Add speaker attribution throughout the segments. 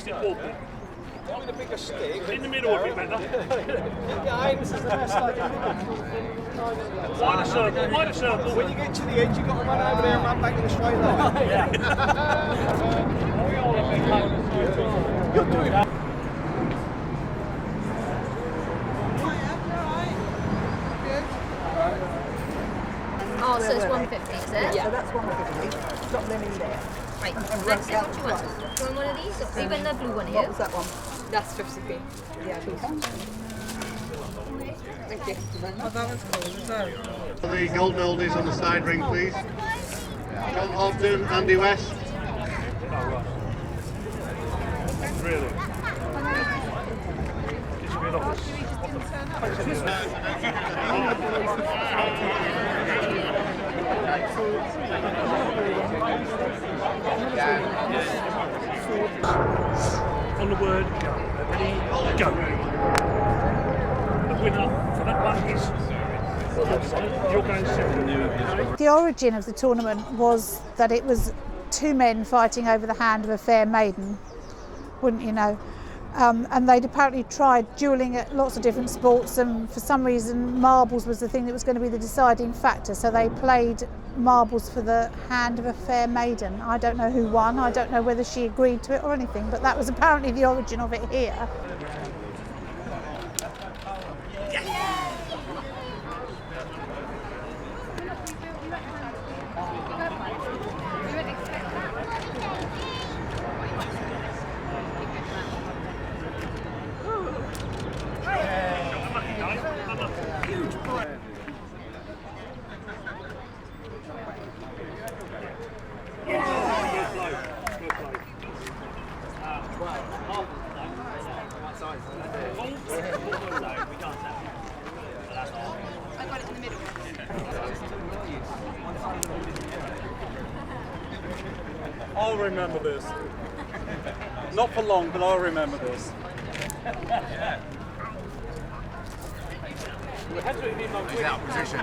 Speaker 1: stick walking.
Speaker 2: With a bigger stick.
Speaker 1: In the middle would be better.
Speaker 2: Behind is the best idea.
Speaker 1: Wider circle, wider circle.
Speaker 2: When you get to the edge, you've got to run over there and run back in a straight line. You're doing that.
Speaker 3: Oh, so it's 150, is it?
Speaker 4: Yeah, so that's 150. Drop them in there.
Speaker 3: Right, Lexi, what do you want? Do you want one of these? Or even the blue one here?
Speaker 4: What was that one?
Speaker 5: That's 50p.
Speaker 4: Yeah,
Speaker 5: Thank you.
Speaker 4: oh, that one's cool as well.
Speaker 6: The golden oldies on the side ring, please. John Hobden, Andy West.
Speaker 1: Oh, right. Really? This should be an office. On the word go. Ready? Go. The winner for that one is. You're going second.
Speaker 7: The origin of the tournament was that it was two men fighting over the hand of a fair maiden, wouldn't you know? And they'd apparently tried duelling at lots of different sports, and for some reason marbles was the thing that was going to be the deciding factor, so they played marbles for the hand of a fair maiden. I don't know who won, I don't know whether she agreed to it or anything, but that was apparently the origin of it here.
Speaker 8: I'll remember this. Not for long, but I'll remember this.
Speaker 9: He's out of position.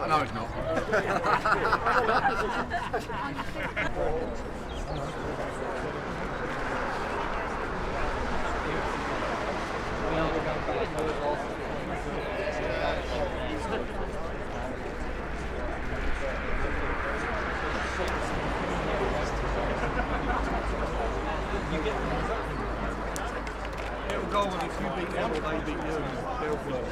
Speaker 9: No, it's not.
Speaker 2: It'll go on if you beat them or they beat you. They'll flow.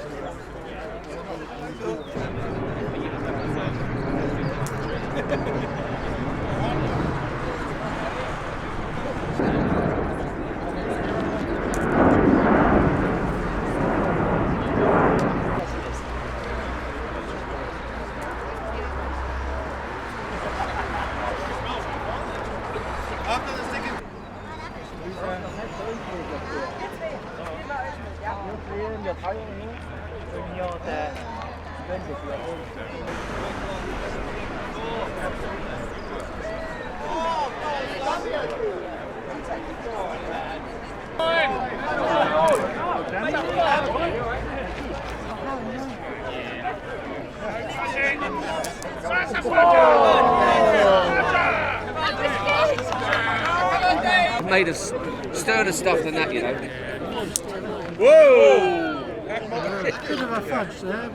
Speaker 10: Made of sterner stuff than that, you know.
Speaker 1: Whoa!
Speaker 2: Bit of a fudge there.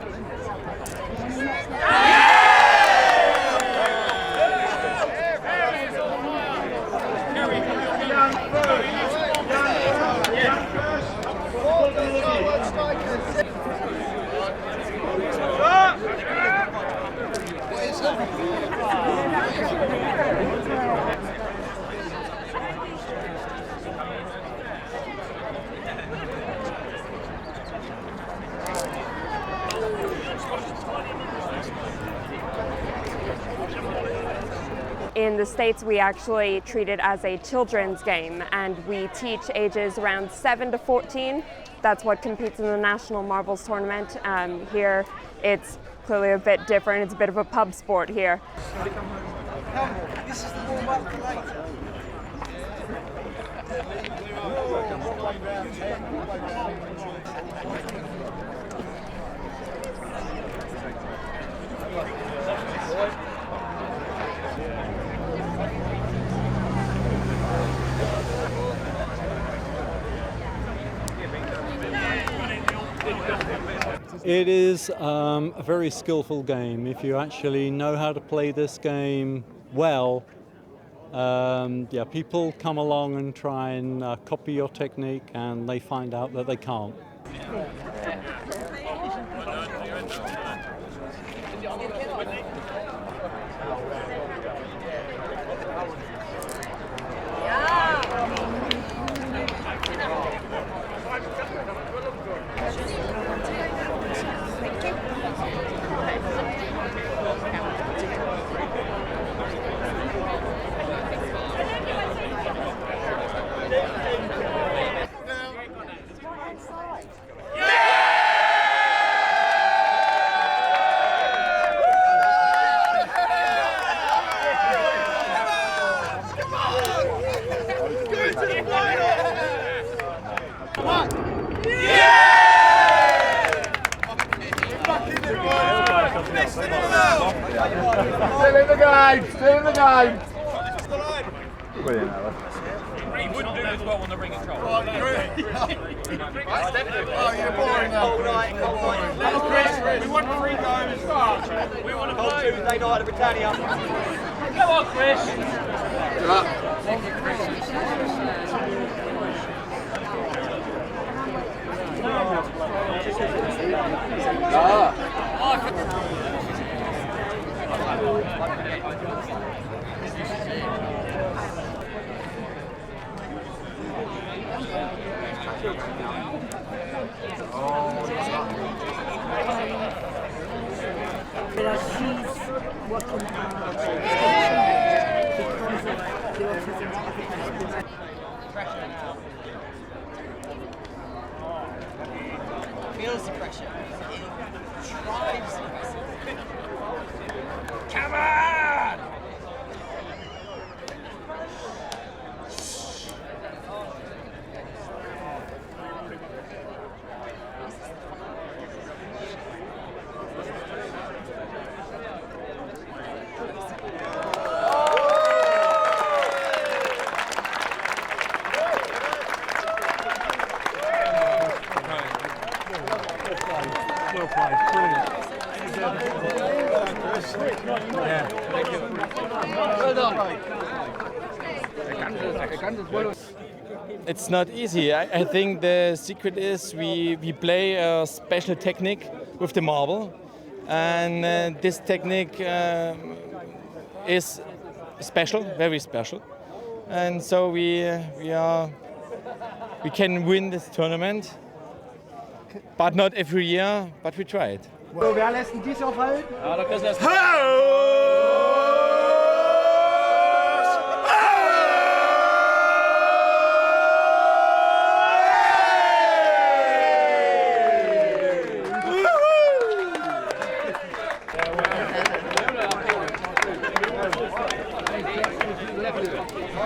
Speaker 5: In the States, we actually treat it as a children's game, and we teach ages around 7 to 14. That's what competes in the National Marbles Tournament. Here, it's clearly a bit different. It's a bit of a pub sport here.
Speaker 2: This is the warm-up for later.
Speaker 8: It is a very skillful game. If you actually know how to play this game well, people come along and try and copy your technique, and they find out that they can't.
Speaker 9: Still in the game! Still in the game!
Speaker 1: Brilliant, Alan. He wouldn't do as well on the ring of control.
Speaker 9: Oh, you're boring now.
Speaker 1: Come on, Chris. We want 3 goes. We want to play Tuesday night at Britannia. Come on, Chris. Thank you, Chris.
Speaker 11: Feels the pressure. It drives the pressure. Come on!
Speaker 1: Well played, brilliant. Yeah, thank you. Well done.
Speaker 12: It's not easy. I think the secret is we play a special technique with the marble, and this technique is special, very special, and so we can win this tournament, but not every year, but we try it.
Speaker 11: Wer lässt denn dich aufhalten?
Speaker 1: Ja, da kannst du erst.